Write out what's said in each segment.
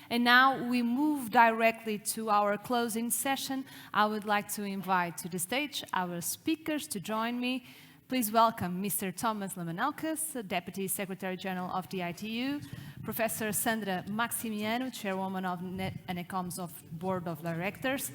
And now we move directly to our closing session. I would like to invite to the stage our speakers to join me. Please welcome Mr. Tomas Lamanauskas, Deputy Secretary General of the ITU, Professor Sandra Maximiano, Chairwoman of ANACOM's Board of Directors,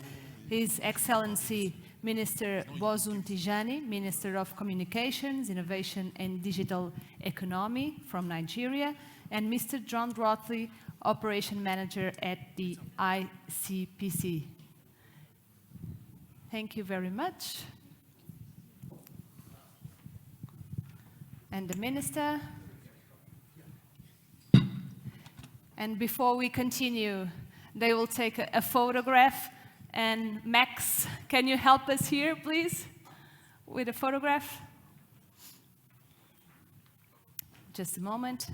His Excellency Minister Bosun Tijani, Minister of Communications, Innovation and Digital Economy from Nigeria, and Mr. John Wrottesley, Operation Manager at the ICPC. Thank you very much. And the Minister. And before we continue, they will take a photograph. And Max, can you help us here, please, with a photograph? Just a moment.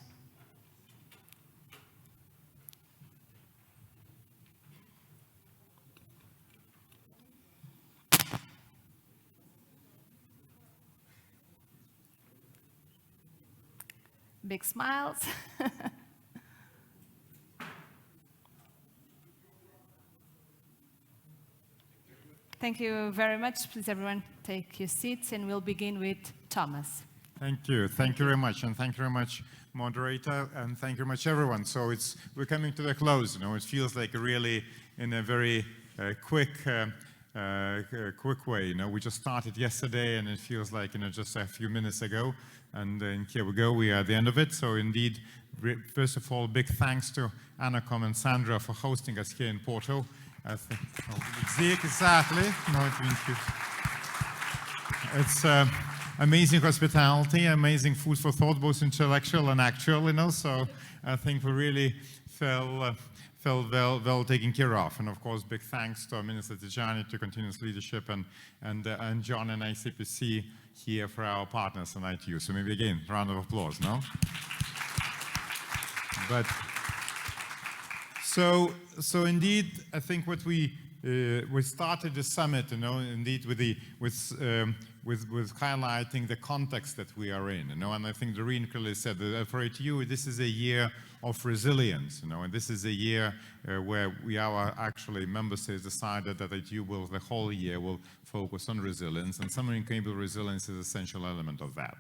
Big smiles. Thank you very much. Please, everyone, take your seats, and we'll begin with Tomas. Thank you. Thank you very much, and thank you very much, moderator, and thank you very much, everyone. So we're coming to the close. You know, it feels like really in a very quick way. You know, we just started yesterday, and it feels like just a few minutes ago. And here we go. We are at the end of it. So indeed, first of all, big thanks to ANACOM and Sandra for hosting us here in Porto. Exactly. No, it's amazing hospitality, amazing food for thought, both intellectual and actual. You know, so I think we really felt well taken care of. And of course, big thanks to our Minister Tijani to continuous leadership, and John and ICPC here for our partners in ITU. So maybe again, round of applause, no? But so indeed, I think what we started the summit, indeed with highlighting the context that we are in, and I think Doreen clearly said that for ITU, this is a year of resilience, and this is a year where our actually member states decided that ITU the whole year will focus on resilience, and submarine cable resilience is an essential element of that.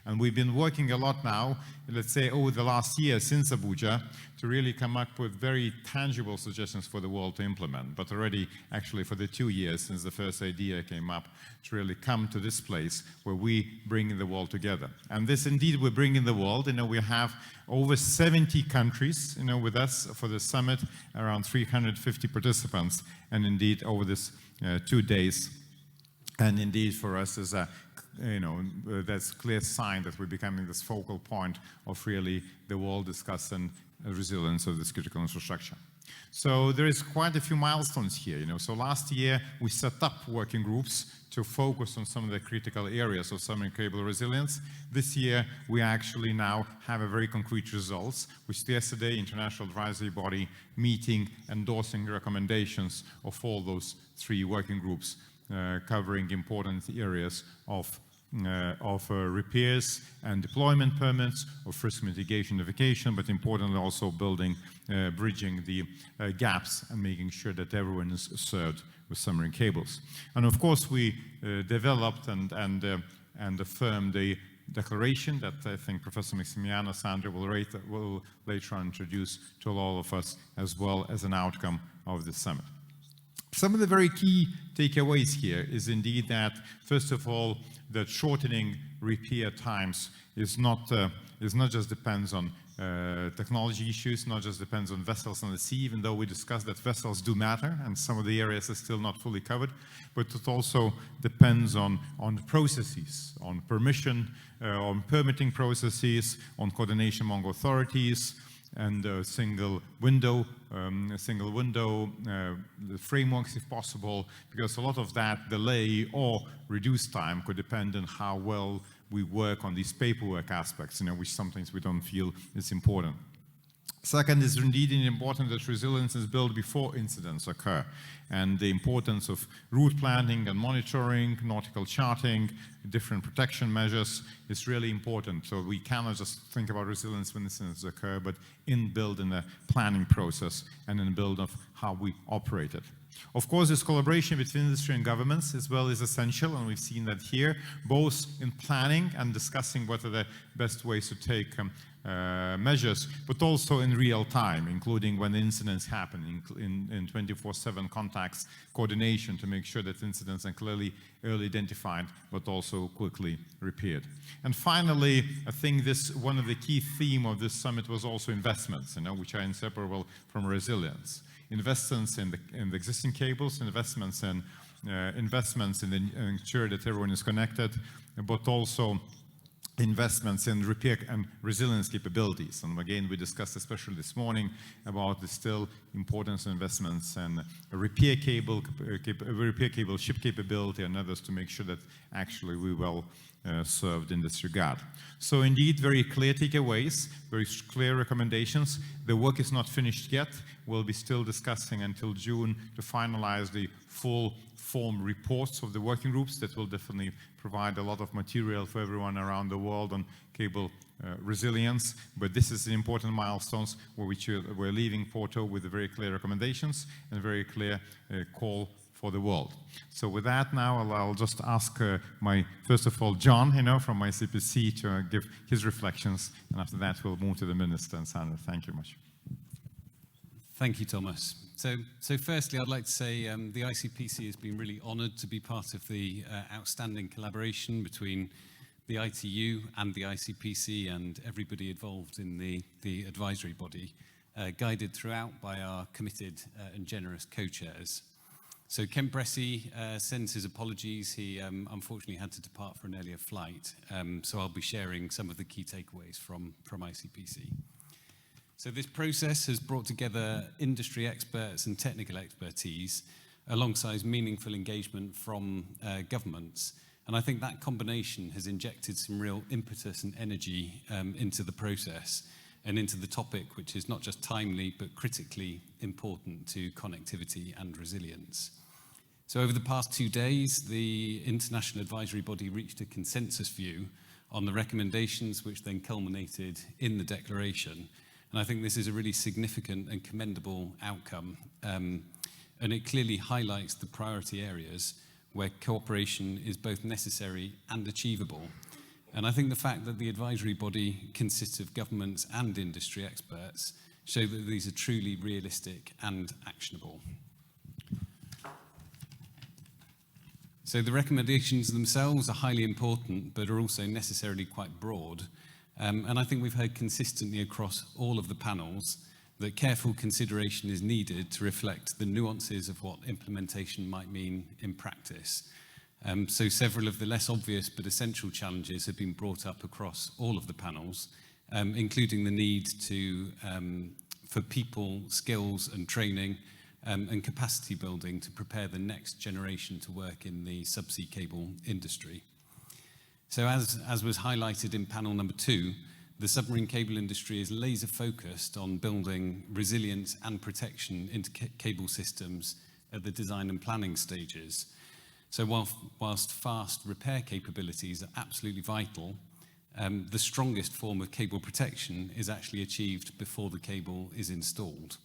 And we've been working a lot now, let's say over the last year since Abuja, to really come up with very tangible suggestions for the world to implement. But already, actually, for the 2 years since the first idea came up, to really come to this place where we bring the world together. And this, indeed, we're bringing the world. We have over 70 countries, with us for the summit, around 350 participants, and indeed over this 2 days. And indeed, for us, is a that's a clear sign that we're becoming this focal point of really the world discussing resilience of this critical infrastructure. So there is quite a few milestones here. So last year we set up working groups to focus on some of the critical areas of submarine cable resilience. This year we actually now have a very concrete results, which yesterday International Advisory Body meeting endorsing recommendations of all those 3 working groups. Covering important areas of repairs and deployment permits, of risk mitigation notification, but importantly also bridging the gaps and making sure that everyone is served with submarine cables. And of course we developed and affirmed the declaration that I think Professor Maximiano, Sandra will later on introduce to all of us as well as an outcome of the summit. Some of the very key takeaways here is indeed that, first of all, that shortening repair times is not just depends on technology issues, not just depends on vessels on the sea, even though we discussed that vessels do matter and some of the areas are still not fully covered, but it also depends on processes, on permitting processes, on coordination among authorities, and single window the frameworks if possible, because a lot of that delay or reduced time could depend on how well we work on these paperwork aspects, which sometimes we don't feel is important. Second, is indeed important that resilience is built before incidents occur, and the importance of route planning and monitoring, nautical charting, different protection measures is really important. So we cannot just think about resilience when incidents occur, but build in the planning process and in build of how we operate it. Of course, this collaboration between industry and governments as well is essential, and we've seen that here, both in planning and discussing what are the best ways to take measures, but also in real time, including when incidents happen, in 24/7 contacts, coordination to make sure that incidents are clearly early identified, but also quickly repaired. And finally, I think one of the key themes of this summit was also investments, which are inseparable from resilience. Investments in the existing cables, investments in ensure that everyone is connected, but also investments in repair and resilience capabilities. And again, we discussed especially this morning about the still importance of investments in a repair cable ship capability and others to make sure that actually we well served in this regard. So indeed, very clear takeaways, very clear recommendations. The work is not finished yet. We'll be still discussing until June to finalize the full form reports of the working groups that will definitely provide a lot of material for everyone around the world on cable resilience. But this is an important milestones which we're leaving Porto with very clear recommendations and a very clear call for the world. So with that now, I'll just ask first of all, John, from my CPC to give his reflections, and after that we'll move to the Minister and Sandra. Thank you much. Thank you, Tomas. So firstly, I'd like to say the ICPC has been really honoured to be part of the outstanding collaboration between the ITU and the ICPC and everybody involved in the advisory body, guided throughout by our committed and generous co-chairs. So Ken Bressy sends his apologies. He unfortunately had to depart for an earlier flight, so I'll be sharing some of the key takeaways from ICPC. So this process has brought together industry experts and technical expertise alongside meaningful engagement from governments. And I think that combination has injected some real impetus and energy into the process and into the topic, which is not just timely, but critically important to connectivity and resilience. So over the past 2 days, the International Advisory Body reached a consensus view on the recommendations, which then culminated in the declaration. And I think this is a really significant and commendable outcome. And it clearly highlights the priority areas where cooperation is both necessary and achievable. And I think the fact that the advisory body consists of governments and industry experts show that these are truly realistic and actionable. So the recommendations themselves are highly important, but are also necessarily quite broad. And I think we've heard consistently across all of the panels that careful consideration is needed to reflect the nuances of what implementation might mean in practice. So several of the less obvious but essential challenges have been brought up across all of the panels, including the need for people, skills and training and capacity building to prepare the next generation to work in the subsea cable industry. So as was highlighted in panel number 2, the submarine cable industry is laser focused on building resilience and protection into cable systems at the design and planning stages. So whilst fast repair capabilities are absolutely vital, the strongest form of cable protection is actually achieved before the cable is installed.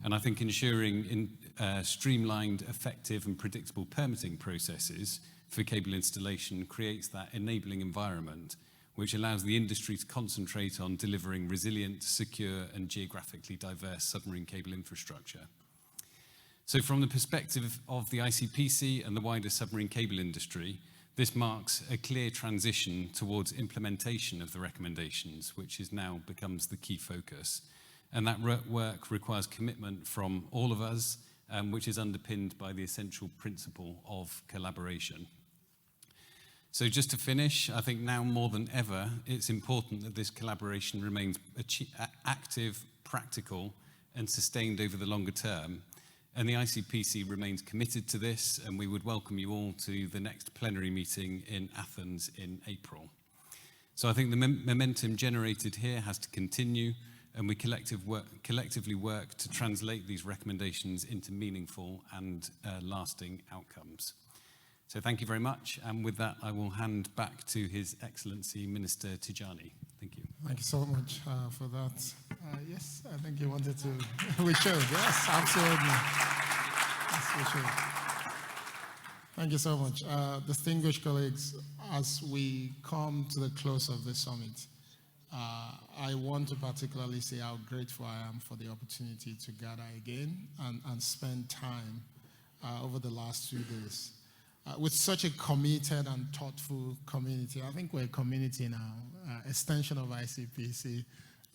And I think ensuring streamlined, effective and predictable permitting processes for cable installation creates that enabling environment which allows the industry to concentrate on delivering resilient, secure and geographically diverse submarine cable infrastructure. So from the perspective of the ICPC and the wider submarine cable industry, this marks a clear transition towards implementation of the recommendations, which now becomes the key focus. And that work requires commitment from all of us, which is underpinned by the essential principle of collaboration. So just to finish, I think now more than ever, it's important that this collaboration remains active, practical, and sustained over the longer term. And the ICPC remains committed to this, and we would welcome you all to the next plenary meeting in Athens in April. So I think the momentum generated here has to continue, and we collectively work to translate these recommendations into meaningful and lasting outcomes. So thank you very much, and with that I will hand back to His Excellency Minister Tijani. Thank you. Thank you so much for that. Yes, I think you wanted to. We should, yes, absolutely. Yes, we should. Thank you so much. Distinguished colleagues, as we come to the close of this summit, I want to particularly say how grateful I am for the opportunity to gather again and spend time over the last 2 days with such a committed and thoughtful community. I think we're a community now, extension of ICPC,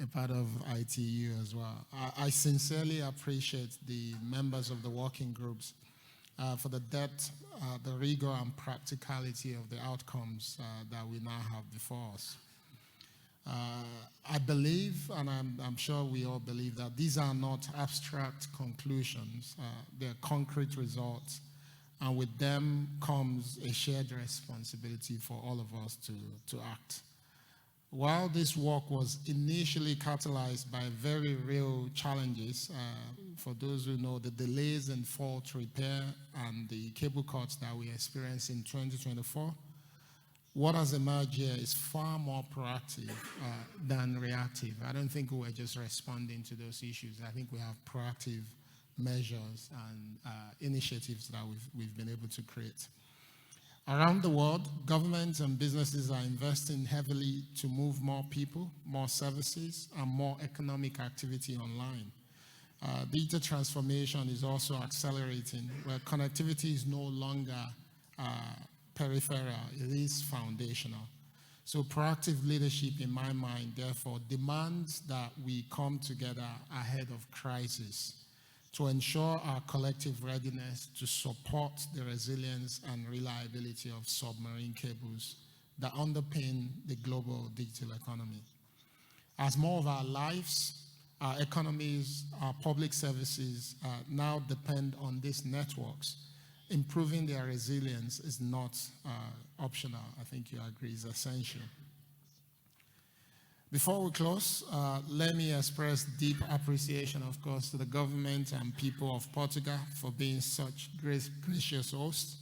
a part of ITU as well. I sincerely appreciate the members of the working groups for the depth, the rigor and practicality of the outcomes that we now have before us. I believe, and I'm sure we all believe, that these are not abstract conclusions. They're concrete results, and with them comes a shared responsibility for all of us to act. While this work was initially catalyzed by very real challenges, for those who know, the delays in fault repair and the cable cuts that we experienced in 2024, what has emerged here is far more proactive than reactive. I don't think we're just responding to those issues. I think we have proactive measures and initiatives that we've been able to create. Around the world, governments and businesses are investing heavily to move more people, more services, and more economic activity online. Digital transformation is also accelerating, where connectivity is no longer peripheral, it is foundational. So proactive leadership, in my mind, therefore, demands that we come together ahead of crisis to ensure our collective readiness to support the resilience and reliability of submarine cables that underpin the global digital economy. As more of our lives, our economies, our public services now depend on these networks, improving their resilience is not optional. I think you agree is essential. Before we close, let me express deep appreciation, of course, to the government and people of Portugal for being such gracious hosts.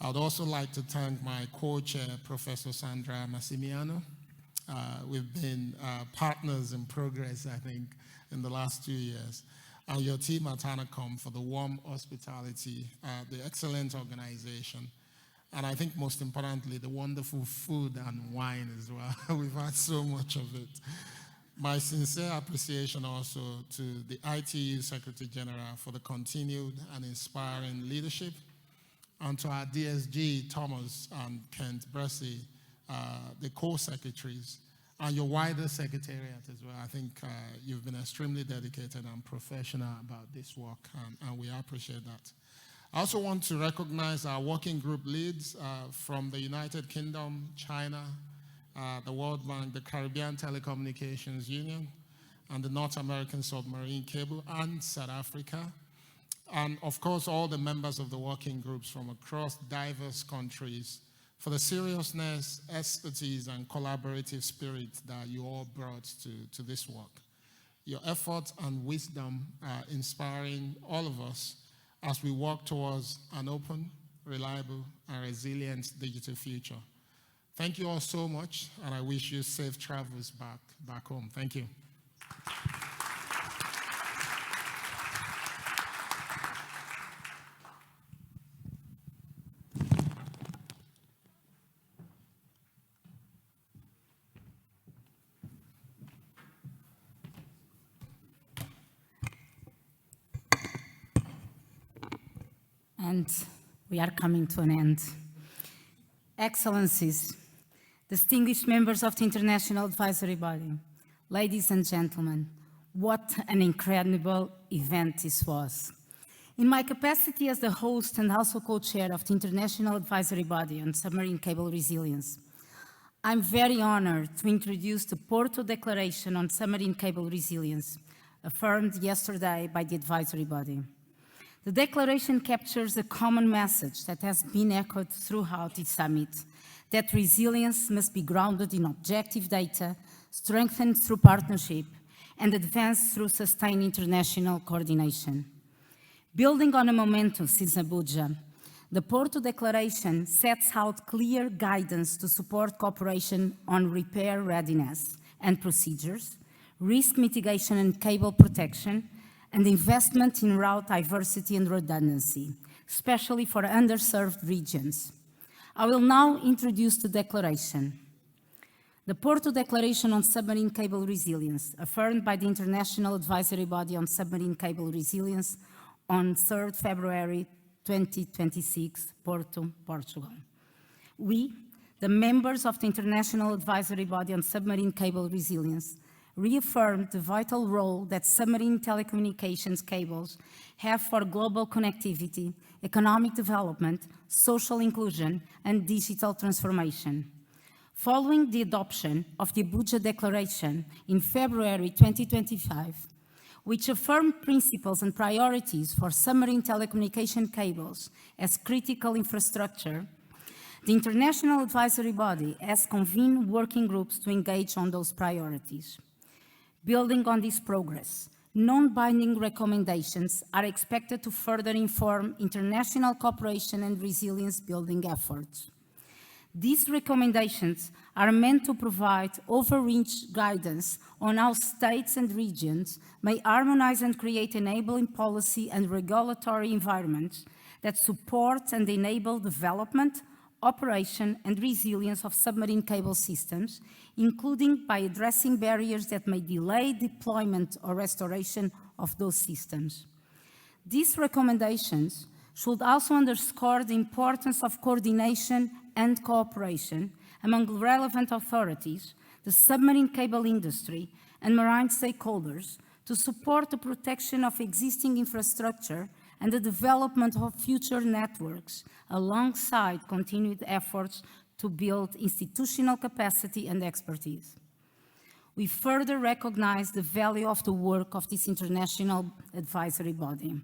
I'd also like to thank my co-chair, Professor Sandra Maximiano. We've been partners in progress, I think, in the last 2 years. And your team at ANACOM for the warm hospitality, the excellent organization, and I think most importantly, the wonderful food and wine as well. We've had so much of it. My sincere appreciation also to the ITU Secretary General for the continued and inspiring leadership, and to our DSG, Tomas and Kent Bressy, the co-secretaries, and your wider secretariat as well. I think you've been extremely dedicated and professional about this work, and we appreciate that. I also want to recognize our working group leads from the United Kingdom, China, the World Bank, the Caribbean Telecommunications Union, and the North American Submarine Cable, and South Africa. And of course, all the members of the working groups from across diverse countries for the seriousness, expertise, and collaborative spirit that you all brought to this work. Your efforts and wisdom are inspiring all of us as we work towards an open, reliable, and resilient digital future. Thank you all so much, and I wish you safe travels back home. Thank you. And we are coming to an end. Excellencies, distinguished members of the International Advisory Body, ladies and gentlemen, what an incredible event this was. In my capacity as the host and also co-chair of the International Advisory Body on Submarine Cable Resilience, I'm very honored to introduce the Porto Declaration on Submarine Cable Resilience, affirmed yesterday by the Advisory Body. The declaration captures a common message that has been echoed throughout the summit, that resilience must be grounded in objective data, strengthened through partnership, and advance through sustained international coordination. Building on a momentum since Abuja, the Porto Declaration sets out clear guidance to support cooperation on repair readiness and procedures, risk mitigation and cable protection, and investment in route diversity and redundancy, especially for underserved regions. I will now introduce the declaration. The Porto Declaration on Submarine Cable Resilience, affirmed by the International Advisory Body on Submarine Cable Resilience on 3rd February 2026, Porto, Portugal. We, the members of the International Advisory Body on Submarine Cable Resilience, reaffirmed the vital role that submarine telecommunications cables have for global connectivity, economic development, social inclusion, and digital transformation. Following the adoption of the Abuja Declaration in February 2025, which affirmed principles and priorities for submarine telecommunication cables as critical infrastructure, the International Advisory Body has convened working groups to engage on those priorities. Building on this progress, non-binding recommendations are expected to further inform international cooperation and resilience building efforts. These recommendations are meant to provide overreach guidance on how states and regions may harmonize and create enabling policy and regulatory environments that support and enable development, operation, and resilience of submarine cable systems, including by addressing barriers that may delay deployment or restoration of those systems. These recommendations should also underscore the importance of coordination and cooperation among relevant authorities, the submarine cable industry, and marine stakeholders to support the protection of existing infrastructure and the development of future networks, alongside continued efforts to build institutional capacity and expertise. We further recognize the value of the work of this international advisory body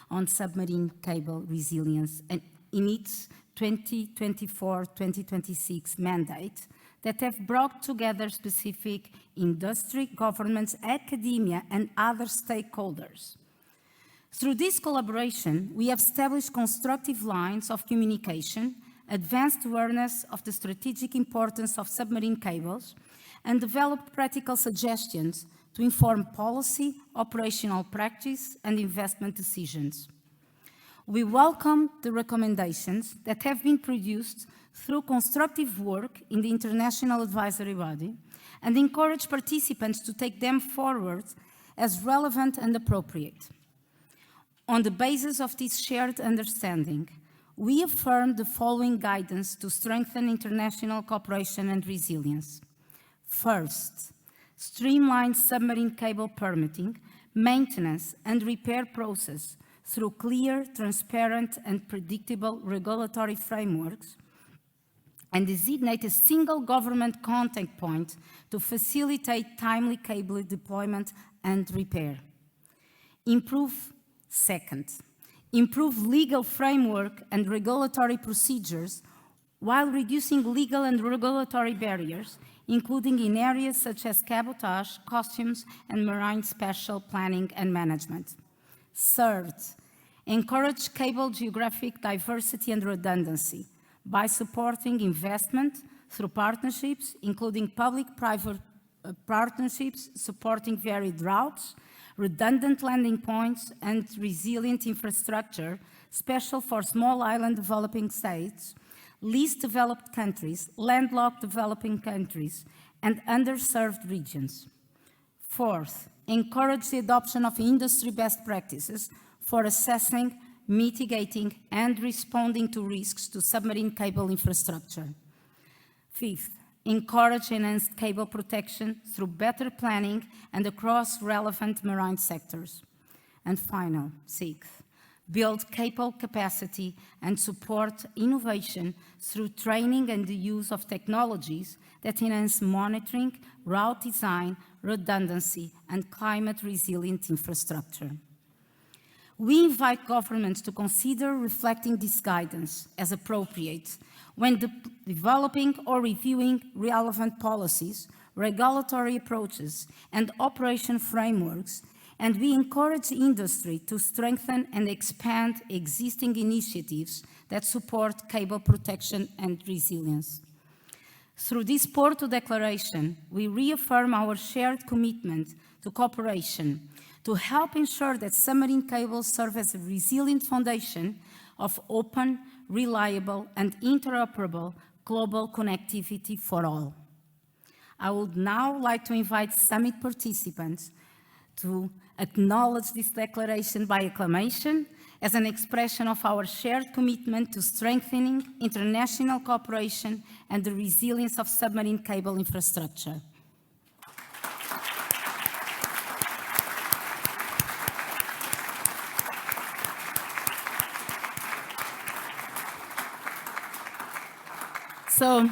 on submarine cable resilience and in its 2024-2026 mandate that have brought together specific industry, governments, academia, and other stakeholders. Through this collaboration, we have established constructive lines of communication, advanced awareness of the strategic importance of submarine cables, and developed practical suggestions to inform policy, operational practice, and investment decisions. We welcome the recommendations that have been produced through constructive work in the International Advisory Body and encourage participants to take them forward as relevant and appropriate. On the basis of this shared understanding, we affirm the following guidance to strengthen international cooperation and resilience. First, streamline submarine cable permitting, maintenance, and repair process through clear, transparent, and predictable regulatory frameworks, and designate a single government contact point to facilitate timely cable deployment and repair. Second, improve legal framework and regulatory procedures while reducing legal and regulatory barriers, including in areas such as cabotage, customs, and marine spatial planning and management. Third, encourage cable geographic diversity and redundancy by supporting investment through partnerships, including public-private partnerships supporting varied routes, redundant landing points, and resilient infrastructure, special for small island developing states, least developed countries, landlocked developing countries, and underserved regions. Fourth, encourage the adoption of industry best practices for assessing, mitigating, and responding to risks to submarine cable infrastructure. Fifth, encourage enhanced cable protection through better planning and across relevant marine sectors. And final, sixth, build cable capacity and support innovation through training and the use of technologies that enhance monitoring, route design, redundancy, and climate-resilient infrastructure. We invite governments to consider reflecting this guidance as appropriate when developing or reviewing relevant policies, regulatory approaches, and operation frameworks, and we encourage industry to strengthen and expand existing initiatives that support cable protection and resilience. Through this Porto Declaration, we reaffirm our shared commitment to cooperation to help ensure that submarine cables serve as a resilient foundation of open, reliable, and interoperable global connectivity for all. I would now like to invite summit participants to acknowledge this declaration by acclamation as an expression of our shared commitment to strengthening international cooperation and the resilience of submarine cable infrastructure. So,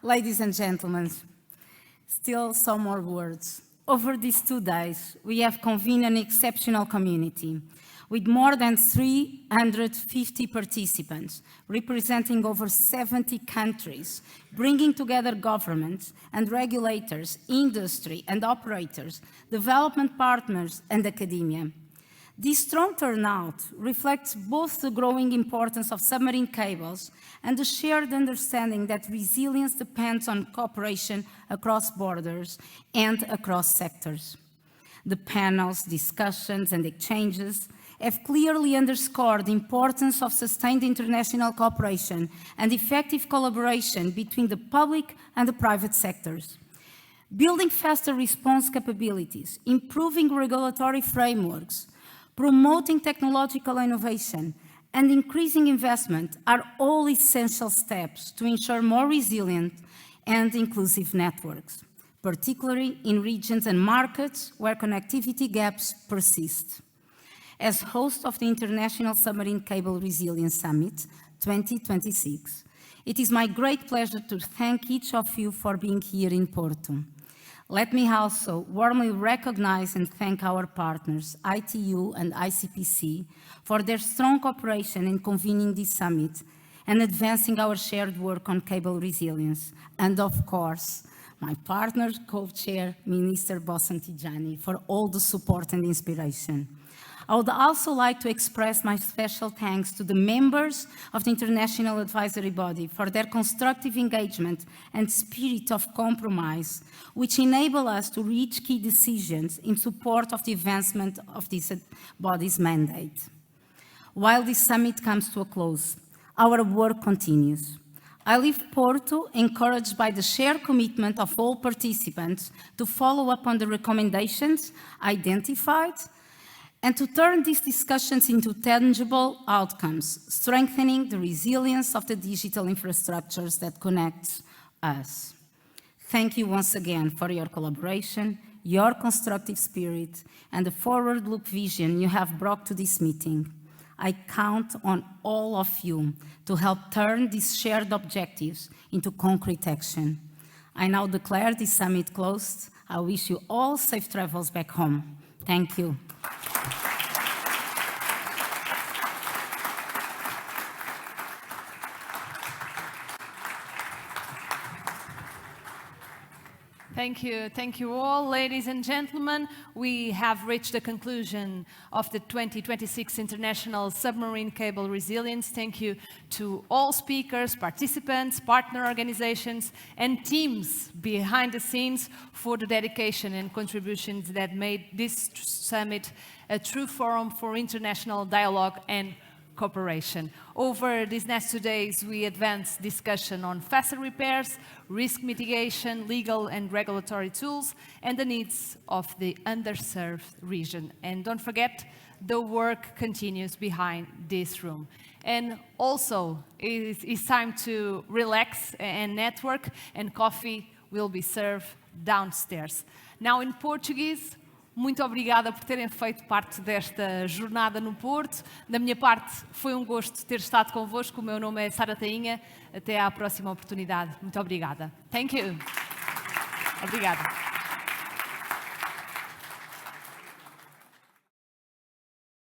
ladies and gentlemen, still some more words. Over these 2 days, we have convened an exceptional community with more than 350 participants, representing over 70 countries, bringing together governments and regulators, industry and operators, development partners and academia. This strong turnout reflects both the growing importance of submarine cables and the shared understanding that resilience depends on cooperation across borders and across sectors. The panels, discussions, and exchanges have clearly underscored the importance of sustained international cooperation and effective collaboration between the public and the private sectors. Building faster response capabilities, improving regulatory frameworks, promoting technological innovation, and increasing investment are all essential steps to ensure more resilient and inclusive networks, particularly in regions and markets where connectivity gaps persist. As host of the International Submarine Cable Resilience Summit 2026, it is my great pleasure to thank each of you for being here in Porto. Let me also warmly recognize and thank our partners, ITU and ICPC, for their strong cooperation in convening this summit and advancing our shared work on cable resilience. And of course, my partner, co-chair, Minister Bosun Tijani, for all the support and inspiration. I would also like to express my special thanks to the members of the International Advisory Body for their constructive engagement and spirit of compromise, which enable us to reach key decisions in support of the advancement of this body's mandate. While this summit comes to a close, our work continues. I leave Porto encouraged by the shared commitment of all participants to follow up on the recommendations identified and to turn these discussions into tangible outcomes, strengthening the resilience of the digital infrastructures that connect us. Thank you once again for your collaboration, your constructive spirit, and the forward-look vision you have brought to this meeting. I count on all of you to help turn these shared objectives into concrete action. I now declare this summit closed. I wish you all safe travels back home. Thank you. Thank you all, ladies and gentlemen. We have reached the conclusion of the 2026 International Submarine Cable Resilience. Thank you to all speakers, participants, partner organizations, and teams behind the scenes for the dedication and contributions that made this summit a true forum for international dialogue and cooperation. Over these next 2 days, we advanced discussion on faster repairs, risk mitigation, legal and regulatory tools, and the needs of the underserved region. And don't forget, the work continues behind this room. And also, it's time to relax and network, and coffee will be served downstairs. Now in Portuguese, muito obrigada por terem feito parte desta jornada no Porto. Da minha parte, foi um gosto ter estado convosco. O meu nome é Sandra. Até à próxima oportunidade. Muito obrigada. Thank you. Obrigada.